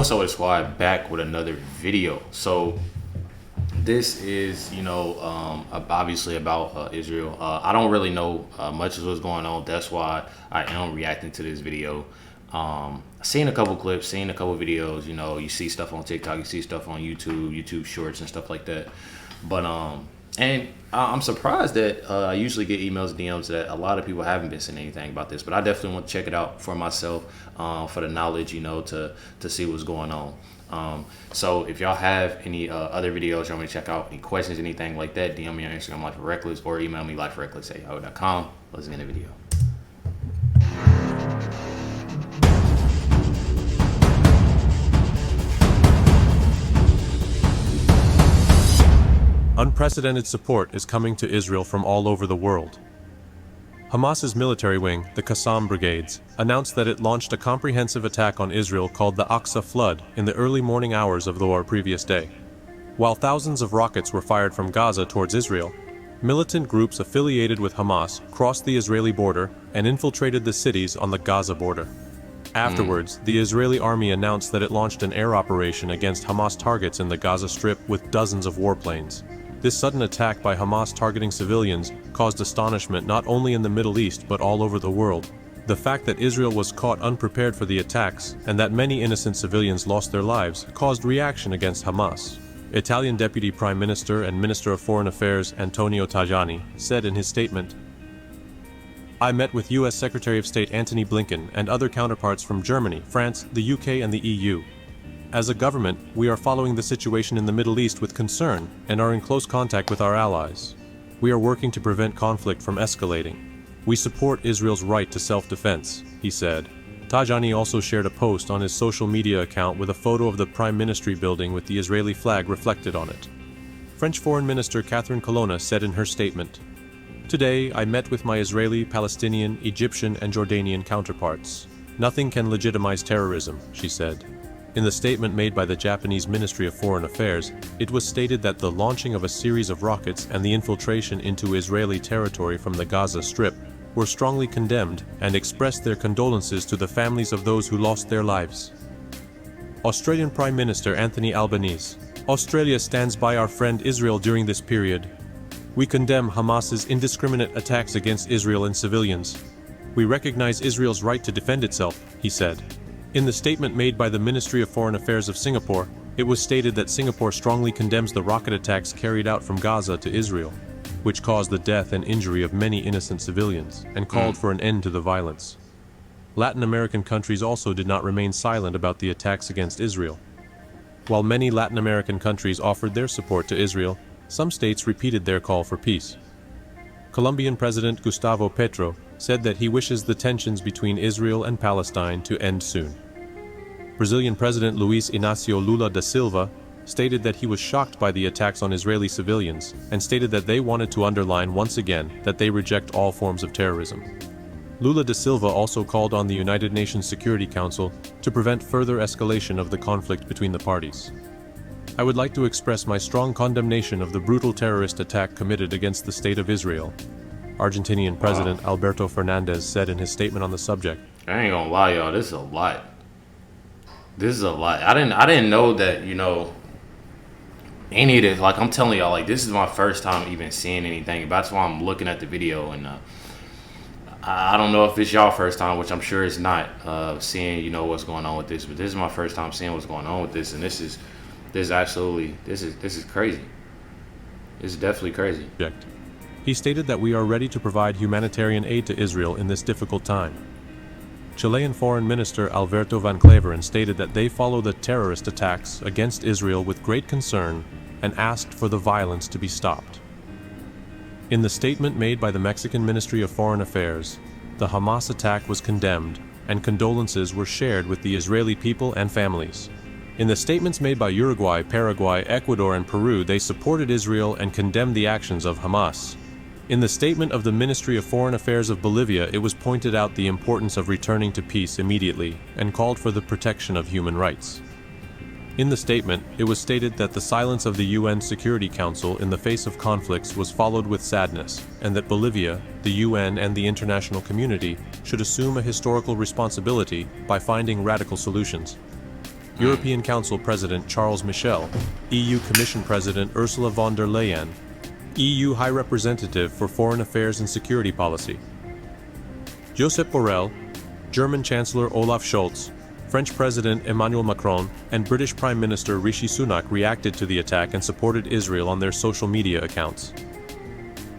What's up with the squad? Back with another video. So this is, obviously about Israel. I don't really know much of what's going on. That's why I am reacting to this video. Seen a couple clips, seen a couple videos. You see stuff on TikTok, you see stuff on YouTube Shorts and stuff like that. But and I'm surprised that I usually get emails, DMs that a lot of people haven't been saying anything about this. But I definitely want to check it out for myself, for the knowledge, to see what's going on. So if y'all have any other videos you want me to check out, any questions, anything like that, DM me on Instagram, LifeWithRecklezz, or email me, LifeWithRecklezz@yahoo.com. Let's get in the video. Unprecedented support is coming to Israel from all over the world. Hamas's military wing, the Qassam Brigades, announced that it launched a comprehensive attack on Israel called the Aqsa Flood in the early morning hours of the previous day. While thousands of rockets were fired from Gaza towards Israel, militant groups affiliated with Hamas crossed the Israeli border and infiltrated the cities on the Gaza border. Afterwards, the Israeli army announced that it launched an air operation against Hamas targets in the Gaza Strip with dozens of warplanes. This sudden attack by Hamas targeting civilians caused astonishment not only in the Middle East but all over the world. The fact that Israel was caught unprepared for the attacks and that many innocent civilians lost their lives caused reaction against Hamas. Italian Deputy Prime Minister and Minister of Foreign Affairs Antonio Tajani said in his statement, "I met with U.S. Secretary of State Antony Blinken and other counterparts from Germany, France, the UK and the EU. As a government, we are following the situation in the Middle East with concern and are in close contact with our allies. We are working to prevent conflict from escalating. We support Israel's right to self-defense," he said. Tajani also shared a post on his social media account with a photo of the Prime Ministry building with the Israeli flag reflected on it. French Foreign Minister Catherine Colonna said in her statement, "Today, I met with my Israeli, Palestinian, Egyptian and Jordanian counterparts. Nothing can legitimize terrorism," she said. In the statement made by the Japanese Ministry of Foreign Affairs, it was stated that the launching of a series of rockets and the infiltration into Israeli territory from the Gaza Strip were strongly condemned and expressed their condolences to the families of those who lost their lives. Australian Prime Minister Anthony Albanese, "Australia stands by our friend Israel during this period. We condemn Hamas's indiscriminate attacks against Israel and civilians. We recognize Israel's right to defend itself," he said. In the statement made by the Ministry of Foreign Affairs of Singapore, it was stated that Singapore strongly condemns the rocket attacks carried out from Gaza to Israel, which caused the death and injury of many innocent civilians, and called for an end to the violence. Latin American countries also did not remain silent about the attacks against Israel. While many Latin American countries offered their support to Israel, some states repeated their call for peace. Colombian President Gustavo Petro said that he wishes the tensions between Israel and Palestine to end soon. Brazilian President Luiz Inácio Lula da Silva stated that he was shocked by the attacks on Israeli civilians and stated that they wanted to underline once again that they reject all forms of terrorism. Lula da Silva also called on the United Nations Security Council to prevent further escalation of the conflict between the parties. "I would like to express my strong condemnation of the brutal terrorist attack committed against the State of Israel," Argentinian President Alberto Fernandez said in his statement on the subject. I ain't gonna lie, y'all. This is a lot. This is a lot. I didn't know that, any of this. Like, I'm telling y'all, like, this is my first time even seeing anything. That's why I'm looking at the video, and I don't know if it's y'all first time, which I'm sure it's not, seeing, what's going on with this. But this is my first time seeing what's going on with this, and this is absolutely, this is crazy. This is definitely crazy. He stated that we are ready to provide humanitarian aid to Israel in this difficult time. Chilean Foreign Minister Alberto Van Cleveren stated that they follow the terrorist attacks against Israel with great concern and asked for the violence to be stopped. In the statement made by the Mexican Ministry of Foreign Affairs, the Hamas attack was condemned and condolences were shared with the Israeli people and families. In the statements made by Uruguay, Paraguay, Ecuador, and Peru, they supported Israel and condemned the actions of Hamas. In the statement of the Ministry of Foreign Affairs of Bolivia, it was pointed out the importance of returning to peace immediately and called for the protection of human rights. In the statement, it was stated that the silence of the UN Security Council in the face of conflicts was followed with sadness, and that Bolivia, the UN, and the international community should assume a historical responsibility by finding radical solutions. European Council President Charles Michel, EU Commission President Ursula von der Leyen, EU High Representative for Foreign Affairs and Security Policy, Josep Borrell, German Chancellor Olaf Scholz, French President Emmanuel Macron, and British Prime Minister Rishi Sunak reacted to the attack and supported Israel on their social media accounts.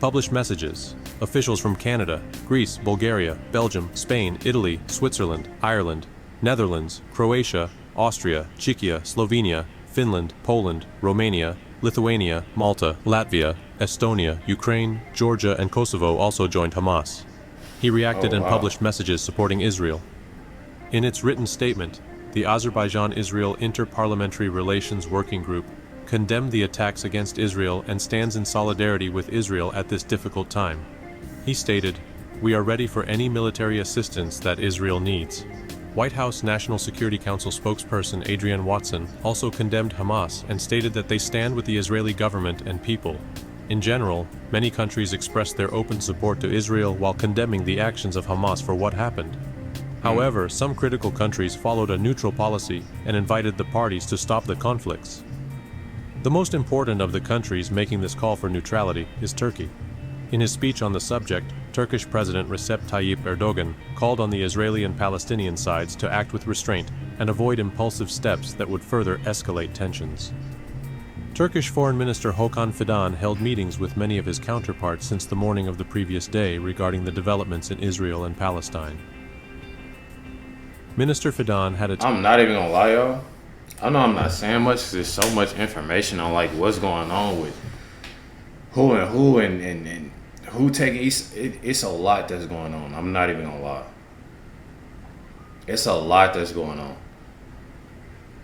Published messages. Officials from Canada, Greece, Bulgaria, Belgium, Spain, Italy, Switzerland, Ireland, Netherlands, Croatia, Austria, Czechia, Slovenia, Finland, Poland, Romania, Lithuania, Malta, Latvia, Estonia, Ukraine, Georgia, and Kosovo also joined Hamas. He reacted and published messages supporting Israel. In its written statement, the Azerbaijan-Israel Inter-Parliamentary Relations Working Group condemned the attacks against Israel and stands in solidarity with Israel at this difficult time. He stated, "We are ready for any military assistance that Israel needs." White House National Security Council spokesperson Adrienne Watson also condemned Hamas and stated that they stand with the Israeli government and people. In general, many countries expressed their open support to Israel while condemning the actions of Hamas for what happened. However, some critical countries followed a neutral policy and invited the parties to stop the conflicts. The most important of the countries making this call for neutrality is Turkey. In his speech on the subject, Turkish President Recep Tayyip Erdogan called on the Israeli and Palestinian sides to act with restraint and avoid impulsive steps that would further escalate tensions. Turkish Foreign Minister Hakan Fidan held meetings with many of his counterparts since the morning of the previous day regarding the developments in Israel and Palestine. Minister Fidan had I'm not even gonna lie, y'all. I know I'm not saying much because there's so much information on like what's going on with who and who taking. It's a lot that's going on. I'm not even gonna lie. It's a lot that's going on,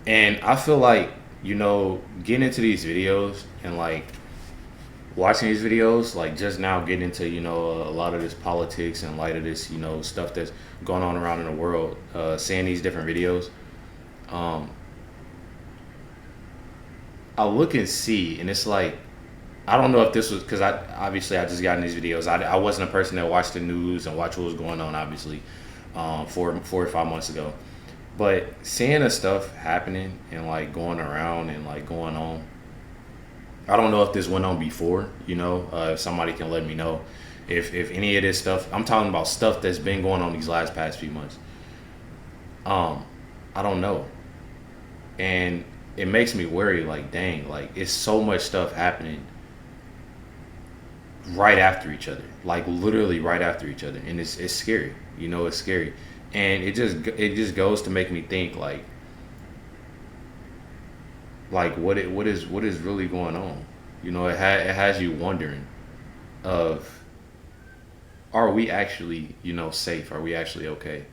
and I feel like, you know, getting into these videos and like watching these videos, like just now getting into, you know, a lot of this politics and light of this, you know, stuff that's going on around in the world, seeing these different videos, I look and see, and it's like, I don't know if this was because I just got in these videos. I wasn't a person that watched the news and watched what was going on, obviously, 4 or 5 months ago. But seeing the stuff happening and like going around and like going on, I don't know if this went on before, you know, if somebody can let me know if any of this stuff, I'm talking about stuff that's been going on these past few months. I don't know. And it makes me worry, like, dang, like it's so much stuff happening right after each other, like literally right after each other. And it's scary, you know, it's scary. And it just goes to make me think like what is really going on. You know, it has you wondering of, are we actually, you know, safe? Are we actually okay?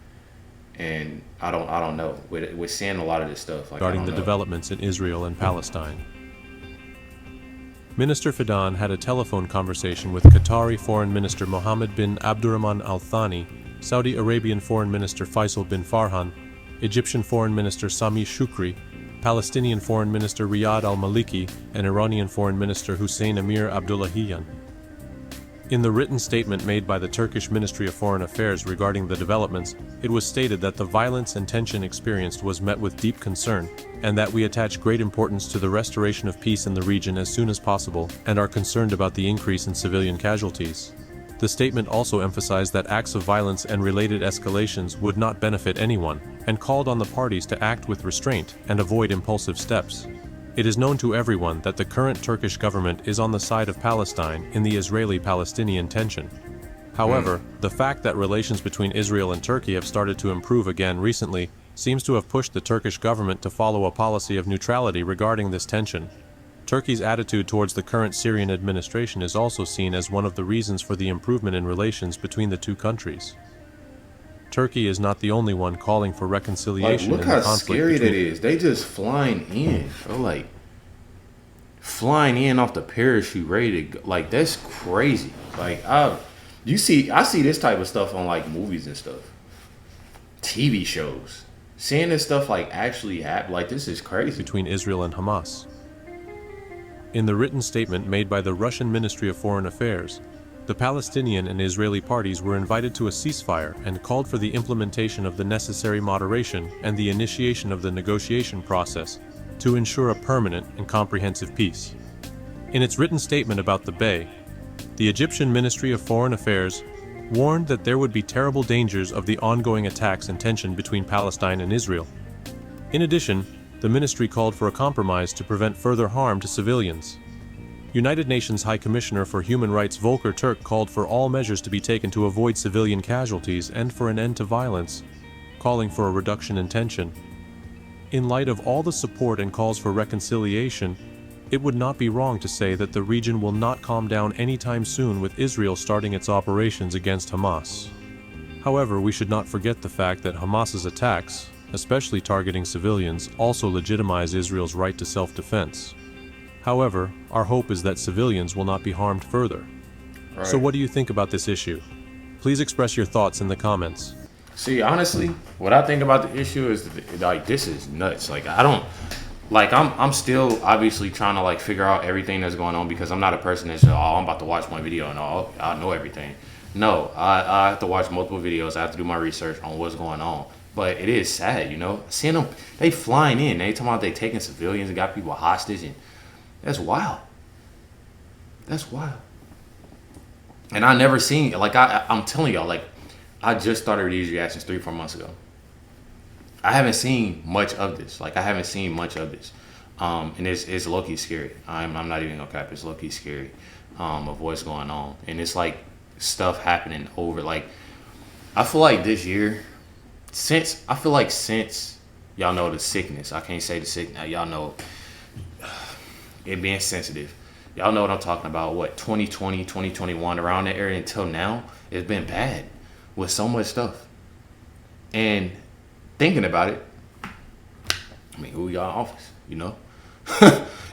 And I don't know. We're seeing a lot of this stuff. Like, regarding the developments in Israel and Palestine. Minister Fidan had a telephone conversation with Qatari Foreign Minister Mohammed bin Abdurrahman Al Thani, Saudi Arabian Foreign Minister Faisal bin Farhan, Egyptian Foreign Minister Sami Shukri, Palestinian Foreign Minister Riyad al-Maliki, and Iranian Foreign Minister Hussein Amir Abdullahian. In the written statement made by the Turkish Ministry of Foreign Affairs regarding the developments, it was stated that the violence and tension experienced was met with deep concern, and that we attach great importance to the restoration of peace in the region as soon as possible, and are concerned about the increase in civilian casualties. The statement also emphasized that acts of violence and related escalations would not benefit anyone, and called on the parties to act with restraint and avoid impulsive steps. It is known to everyone that the current Turkish government is on the side of Palestine in the Israeli-Palestinian tension. However, the fact that relations between Israel and Turkey have started to improve again recently seems to have pushed the Turkish government to follow a policy of neutrality regarding this tension. Turkey's attitude towards the current Syrian administration is also seen as one of the reasons for the improvement in relations between the two countries. Turkey is not the only one calling for reconciliation in the conflict. Look how scary that is. They just flying in. They're like flying in off the parachute, ready to go. Like, that's crazy. Like, I see this type of stuff on like movies and stuff, TV shows. Seeing this stuff like actually happen, like, this is crazy. Between Israel and Hamas. In the written statement made by the Russian Ministry of Foreign Affairs, the Palestinian and Israeli parties were invited to a ceasefire and called for the implementation of the necessary moderation and the initiation of the negotiation process to ensure a permanent and comprehensive peace. In its written statement about the Bay, the Egyptian Ministry of Foreign Affairs warned that there would be terrible dangers of the ongoing attacks and tension between Palestine and Israel. In addition, the ministry called for a compromise to prevent further harm to civilians. United Nations High Commissioner for Human Rights Volker Turk called for all measures to be taken to avoid civilian casualties and for an end to violence, calling for a reduction in tension. In light of all the support and calls for reconciliation, it would not be wrong to say that the region will not calm down anytime soon with Israel starting its operations against Hamas. However, we should not forget the fact that Hamas's attacks, especially targeting civilians, also legitimize Israel's right to self-defense. However, our hope is that civilians will not be harmed further. Right. So what do you think about this issue? Please express your thoughts in the comments. See, honestly, what I think about the issue is like this is nuts. Like I don't like I'm still obviously trying to like figure out everything that's going on because I'm not a person that's I'm about to watch one video and I know everything. No, I have to watch multiple videos. I have to do my research on what's going on. But it is sad, you know. Seeing them, they flying in. They talking about they taking civilians and got people hostage, and that's wild. That's wild. And I never seen like I'm telling y'all, like I just started these reactions 3-4 months ago. I haven't seen much of this. Like I haven't seen much of this, and it's low key scary. I'm not even gonna cap. It's low key scary of what's going on, and it's like stuff happening over. Like I feel like this year, since y'all know the sickness. I can't say the sickness. Y'all know it being sensitive. Y'all know what I'm talking about. What 2020, 2021, around that area until now, it's been bad with so much stuff. And thinking about it, I mean, who y'all in office, you know?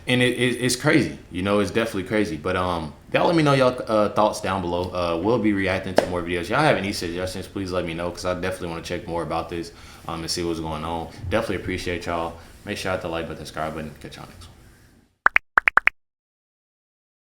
And it's crazy, you know, it's definitely crazy. But y'all let me know y'all thoughts down below. We'll be reacting to more videos. Y'all have any suggestions, please let me know, because I definitely want to check more about this and see what's going on. Definitely appreciate y'all. Make sure to hit the like button, subscribe button. Catch y'all next one.